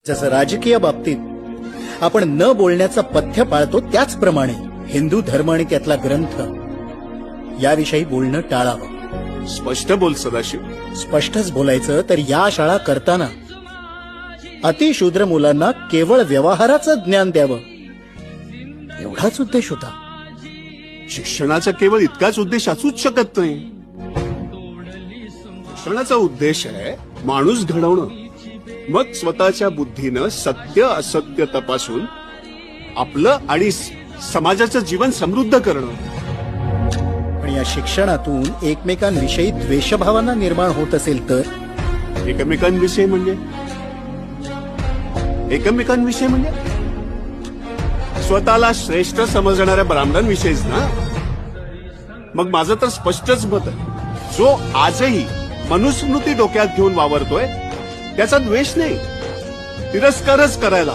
जसं राजकीय बाबतीत आपण न बोलण्याचं पथ्य पाळतो, त्याचप्रमाणे हिंदू धर्म आणि त्यातला ग्रंथ याविषयी बोलणं टाळावं. स्पष्ट बोल सदाशिव. स्पष्टच बोलायचं तर या शाळा करताना अतिशूद्र मुलांना केवळ व्यवहाराचं ज्ञान द्यावं, एवढाच उद्देश होता. शिक्षणाचा केवळ इतकाच उद्देश असूच शकत नाही. शिक्षणाचा उद्देश आहे माणूस घडवणं, मग स्वतःच्या बुद्धीनं सत्य असत्य तपासून आपलं आणि समाजाचं जीवन समृद्ध करणं. पण या शिक्षणातून एकमेकांविषयी द्वेषभावना निर्माण होत असेल तर एकमेकांविषयी म्हणजे स्वतःला श्रेष्ठ समजणाऱ्या ब्राह्मणांविषयीच ना. मग माझं तर स्पष्टच मत आहे, जो आजही मनुस्मृती डोक्यात घेऊन वावरतोय त्याचा द्वेष नाही, तिरस्कारच करायला